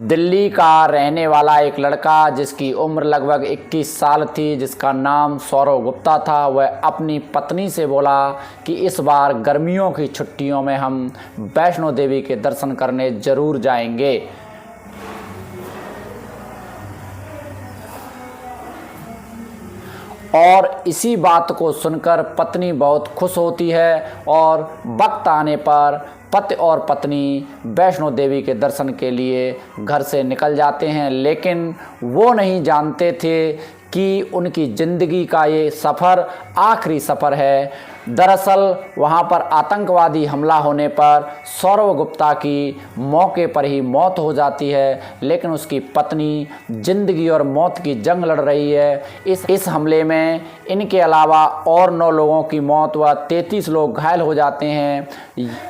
दिल्ली का रहने वाला एक लड़का जिसकी उम्र लगभग 21 साल थी, जिसका नाम सौरव गुप्ता था, वह अपनी पत्नी से बोला कि इस बार गर्मियों की छुट्टियों में हम वैष्णो देवी के दर्शन करने ज़रूर जाएंगे। और इसी बात को सुनकर पत्नी बहुत खुश होती है और वक्त आने पर पति और पत्नी वैष्णो देवी के दर्शन के लिए घर से निकल जाते हैं। लेकिन वो नहीं जानते थे कि उनकी ज़िंदगी का ये सफ़र आखिरी सफ़र है। दरअसल वहाँ पर आतंकवादी हमला होने पर सौरव गुप्ता की मौके पर ही मौत हो जाती है, लेकिन उसकी पत्नी ज़िंदगी और मौत की जंग लड़ रही है। इस हमले में इनके अलावा और 9 लोगों की मौत व 33 लोग घायल हो जाते हैं।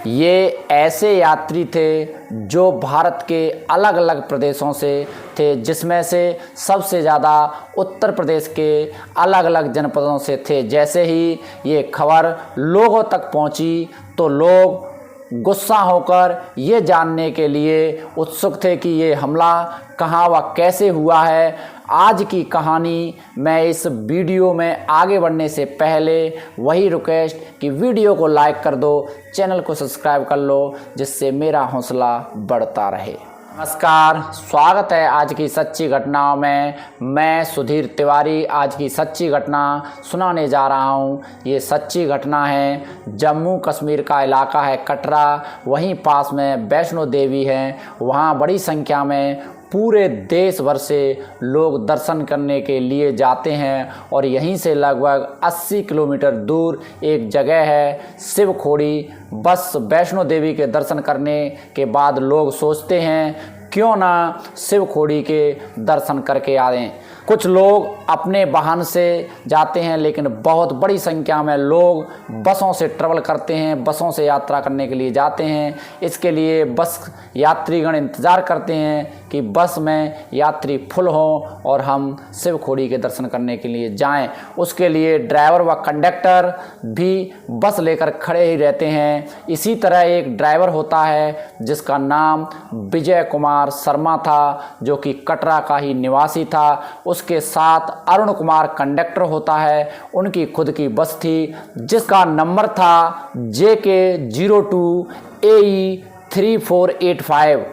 ये ऐसे यात्री थे जो भारत के अलग अलग प्रदेशों से थे, जिसमें से सबसे ज़्यादा उत्तर प्रदेश के अलग अलग जनपदों से थे। जैसे ही ये खबर लोगों तक पहुंची तो लोग गुस्सा होकर ये जानने के लिए उत्सुक थे कि ये हमला कहाँ व कैसे हुआ है। आज की कहानी मैं इस वीडियो में आगे बढ़ने से पहले वही रिक्वेस्ट कि वीडियो को लाइक कर दो, चैनल को सब्सक्राइब कर लो, जिससे मेरा हौसला बढ़ता रहे। नमस्कार, स्वागत है आज की सच्ची घटनाओं में। मैं सुधीर तिवारी आज की सच्ची घटना सुनाने जा रहा हूँ। ये सच्ची घटना है जम्मू कश्मीर का इलाका है कटरा, वहीं पास में वैष्णो देवी है। वहाँ बड़ी संख्या में पूरे देश भर से लोग दर्शन करने के लिए जाते हैं और यहीं से लगभग 80 किलोमीटर दूर एक जगह है शिवखोड़ी। बस वैष्णो देवी के दर्शन करने के बाद लोग सोचते हैं क्यों ना शिवखोड़ी के दर्शन करके आएं। कुछ लोग अपने वाहन से जाते हैं, लेकिन बहुत बड़ी संख्या में लोग बसों से ट्रैवल करते हैं, बसों से यात्रा करने के लिए जाते हैं। इसके लिए बस यात्रीगण इंतज़ार करते हैं कि बस में यात्री फुल हों और हम शिवखोड़ी के दर्शन करने के लिए जाएं। उसके लिए ड्राइवर व कंडक्टर भी बस लेकर खड़े ही रहते हैं। इसी तरह एक ड्राइवर होता है जिसका नाम विजय कुमार शर्मा था, जो कि कटरा का ही निवासी था। उसके साथ अरुण कुमार कंडक्टर होता है। उनकी खुद की बस थी जिसका नंबर था JK02 AE 3485।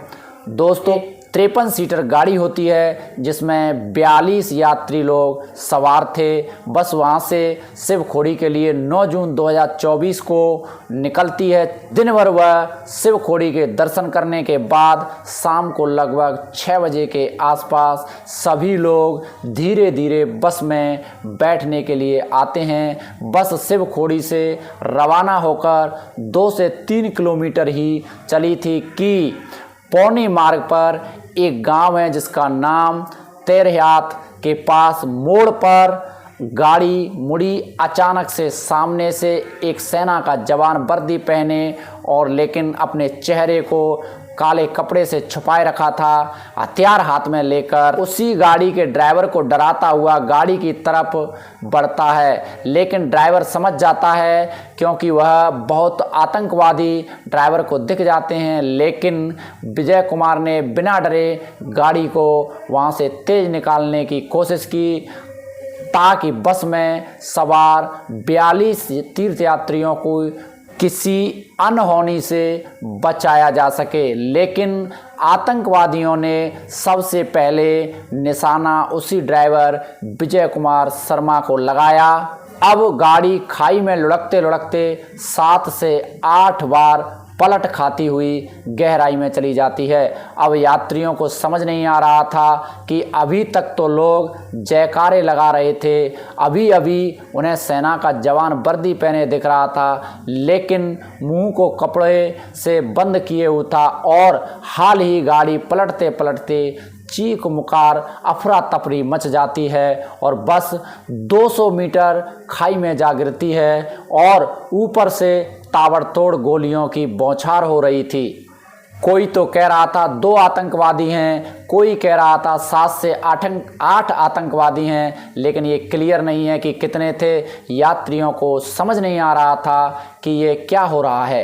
दोस्तों 53 सीटर गाड़ी होती है जिसमें 42 यात्री लोग सवार थे। बस वहाँ से शिवखोड़ी के लिए 9 जून 2024 को निकलती है। दिन भर वह शिवखोड़ी के दर्शन करने के बाद शाम को लगभग 6 बजे के आसपास सभी लोग धीरे धीरे बस में बैठने के लिए आते हैं। बस शिवखोड़ी से रवाना होकर 2 से 3 किलोमीटर ही चली थी कि पौनी मार्ग पर एक गांव है जिसका नाम तेरहयात के पास मोड़ पर गाड़ी मुड़ी। अचानक से सामने से एक सेना का जवान वर्दी पहने और लेकिन अपने चेहरे को काले कपड़े से छुपाए रखा था, हथियार हाथ में लेकर उसी गाड़ी के ड्राइवर को डराता हुआ गाड़ी की तरफ बढ़ता है। लेकिन ड्राइवर समझ जाता है क्योंकि वह बहुत आतंकवादी ड्राइवर को दिख जाते हैं। लेकिन विजय कुमार ने बिना डरे गाड़ी को वहाँ से तेज निकालने की कोशिश की ताकि बस में सवार 42 तीर्थयात्रियों को किसी अनहोनी से बचाया जा सके। लेकिन आतंकवादियों ने सबसे पहले निशाना उसी ड्राइवर विजय कुमार शर्मा को लगाया। अब गाड़ी खाई में लुढ़कते लुढ़कते 7 से 8 बार पलट खाती हुई गहराई में चली जाती है। अब यात्रियों को समझ नहीं आ रहा था कि अभी तक तो लोग जयकारे लगा रहे थे, अभी अभी उन्हें सेना का जवान वर्दी पहने दिख रहा था, लेकिन मुंह को कपड़े से बंद किए हुआ था और हाल ही गाड़ी पलटते पलटते चीख मुकार अफरा तफरी मच जाती है और बस 200 मीटर खाई में जा गिरती है और ऊपर से ताबड़तोड़ गोलियों की बौछार हो रही थी। कोई तो कह रहा था 2 आतंकवादी हैं, कोई कह रहा था 7 से 8 आतंकवादी हैं, लेकिन ये क्लियर नहीं है कि कितने थे। यात्रियों को समझ नहीं आ रहा था कि ये क्या हो रहा है।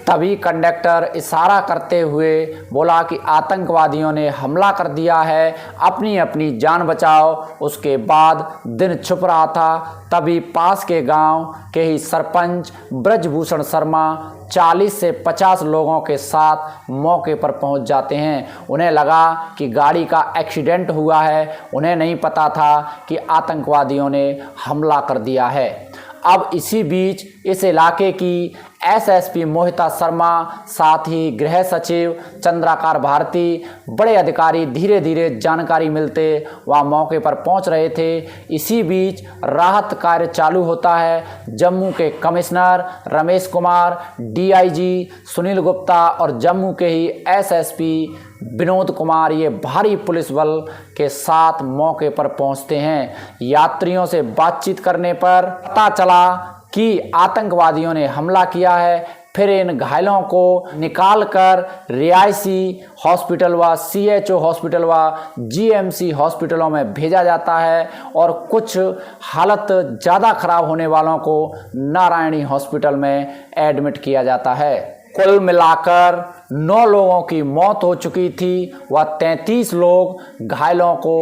तभी कंडक्टर इशारा करते हुए बोला कि आतंकवादियों ने हमला कर दिया है, अपनी अपनी जान बचाओ। उसके बाद दिन छुप रहा था, तभी पास के गांव के ही सरपंच ब्रजभूषण शर्मा 40 से 50 लोगों के साथ मौके पर पहुंच जाते हैं। उन्हें लगा कि गाड़ी का एक्सीडेंट हुआ है, उन्हें नहीं पता था कि आतंकवादियों ने हमला कर दिया है। अब इसी बीच इस इलाके की एसएसपी मोहिता शर्मा, साथ ही गृह सचिव चंद्राकार भारती, बड़े अधिकारी धीरे धीरे जानकारी मिलते वहाँ मौके पर पहुँच रहे थे। इसी बीच राहत कार्य चालू होता है। जम्मू के कमिश्नर रमेश कुमार, डीआईजी सुनील गुप्ता और जम्मू के ही एसएसपी विनोद कुमार, ये भारी पुलिस बल के साथ मौके पर पहुंचते हैं। यात्रियों से बातचीत करने पर पता चला कि आतंकवादियों ने हमला किया है। फिर इन घायलों को निकालकर रियासी हॉस्पिटल व सीएचओ हॉस्पिटल व जीएमसी हॉस्पिटलों में भेजा जाता है और कुछ हालत ज़्यादा खराब होने वालों को नारायणी हॉस्पिटल में एडमिट किया जाता है। कुल मिलाकर 9 लोगों की मौत हो चुकी थी व 33 लोग घायलों को।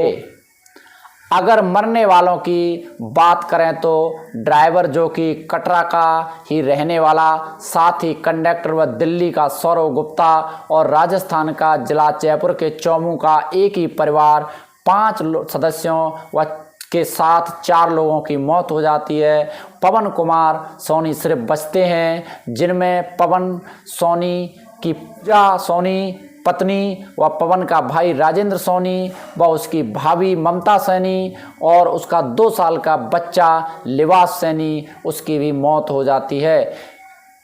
अगर मरने वालों की बात करें तो ड्राइवर जो कि कटरा का ही रहने वाला, साथ ही कंडक्टर व दिल्ली का सौरव गुप्ता और राजस्थान का जिला जयपुर के चौमू का एक ही परिवार 5 सदस्यों व के साथ 4 लोगों की मौत हो जाती है। पवन कुमार सोनी सिर्फ बचते हैं, जिनमें पवन सोनी की पूजा सोनी पत्नी व पवन का भाई राजेंद्र सोनी व उसकी भाभी ममता सैनी और उसका 2 साल का बच्चा लिवास सैनी, उसकी भी मौत हो जाती है।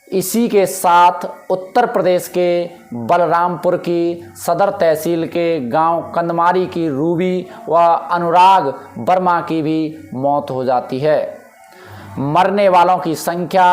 इसी के साथ उत्तर प्रदेश के बलरामपुर की सदर तहसील के गांव कंदमारी की रूबी व अनुराग वर्मा की भी मौत हो जाती है। मरने वालों की संख्या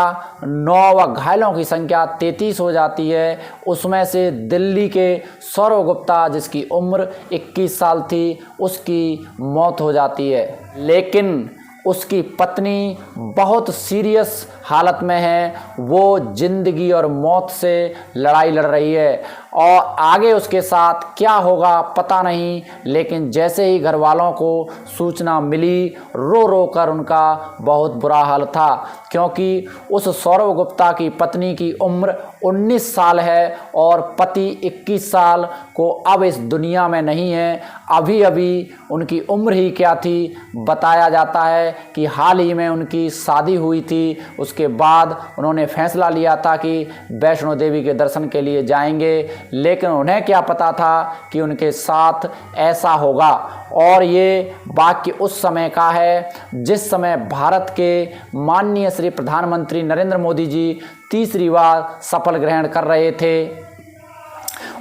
9 व घायलों की संख्या 33 हो जाती है। उसमें से दिल्ली के सौरव गुप्ता, जिसकी उम्र 21 साल थी, उसकी मौत हो जाती है, लेकिन उसकी पत्नी बहुत सीरियस हालत में है। वो जिंदगी और मौत से लड़ाई लड़ रही है और आगे उसके साथ क्या होगा पता नहीं, लेकिन जैसे ही घर वालों को सूचना मिली, रो रो कर उनका बहुत बुरा हाल था, क्योंकि उस सौरव गुप्ता की पत्नी की उम्र 19 साल है और पति 21 साल को अब इस दुनिया में नहीं है। अभी अभी उनकी उम्र ही क्या थी, बताया जाता है कि हाल ही में उनकी शादी हुई थी। उसके बाद उन्होंने फैसला लिया था कि वैष्णो देवी के दर्शन के लिए जाएंगे, लेकिन उन्हें क्या पता था कि उनके साथ ऐसा होगा। और ये वाक्य उस समय का है जिस समय भारत के माननीय श्री प्रधानमंत्री नरेंद्र मोदी जी तीसरी बार शपथ ग्रहण कर रहे थे।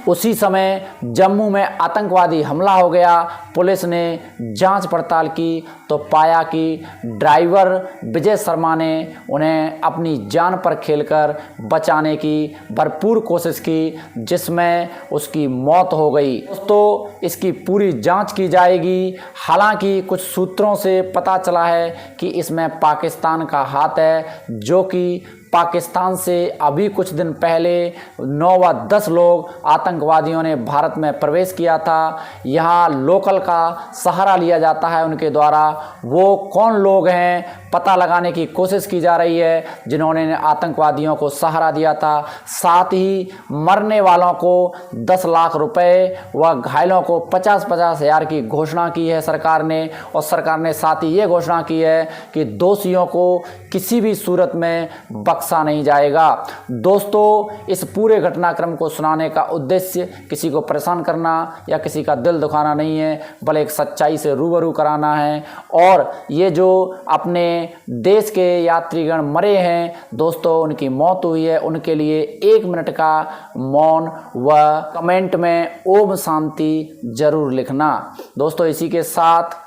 उसी समय जम्मू में आतंकवादी हमला हो गया। पुलिस ने जांच पड़ताल की तो पाया कि ड्राइवर विजय शर्मा ने उन्हें अपनी जान पर खेलकर बचाने की भरपूर कोशिश की, जिसमें उसकी मौत हो गई। तो इसकी पूरी जांच की जाएगी। हालांकि कुछ सूत्रों से पता चला है कि इसमें पाकिस्तान का हाथ है, जो कि पाकिस्तान से अभी कुछ दिन पहले 9 व 10 लोग आतंकवादियों ने भारत में प्रवेश किया था। यहाँ लोकल का सहारा लिया जाता है उनके द्वारा। वो कौन लोग हैं पता लगाने की कोशिश की जा रही है जिन्होंने आतंकवादियों को सहारा दिया था। साथ ही मरने वालों को 10 लाख रुपए व घायलों को 50-50 हज़ार की घोषणा की है सरकार ने। और सरकार ने साथ ही ये घोषणा की है कि दोषियों को किसी भी सूरत में बख्शा नहीं जाएगा। दोस्तों, इस पूरे घटनाक्रम को सुनाने का उद्देश्य किसी को परेशान करना या किसी का दिल दुखाना नहीं है, बल्कि एक सच्चाई से रूबरू कराना है। और ये जो अपने देश के यात्रीगण मरे हैं दोस्तों, उनकी मौत हुई है, उनके लिए 1 मिनट का मौन व कमेंट में ओम शांति जरूर लिखना। दोस्तों, इसी के साथ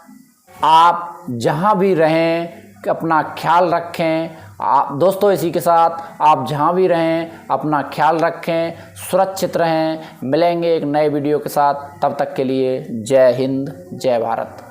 आप जहां भी रहें अपना ख्याल रखें। दोस्तों, इसी के साथ आप जहां भी रहें अपना ख्याल रखें, सुरक्षित रहें। मिलेंगे एक नए वीडियो के साथ, तब तक के लिए जय हिंद, जय भारत।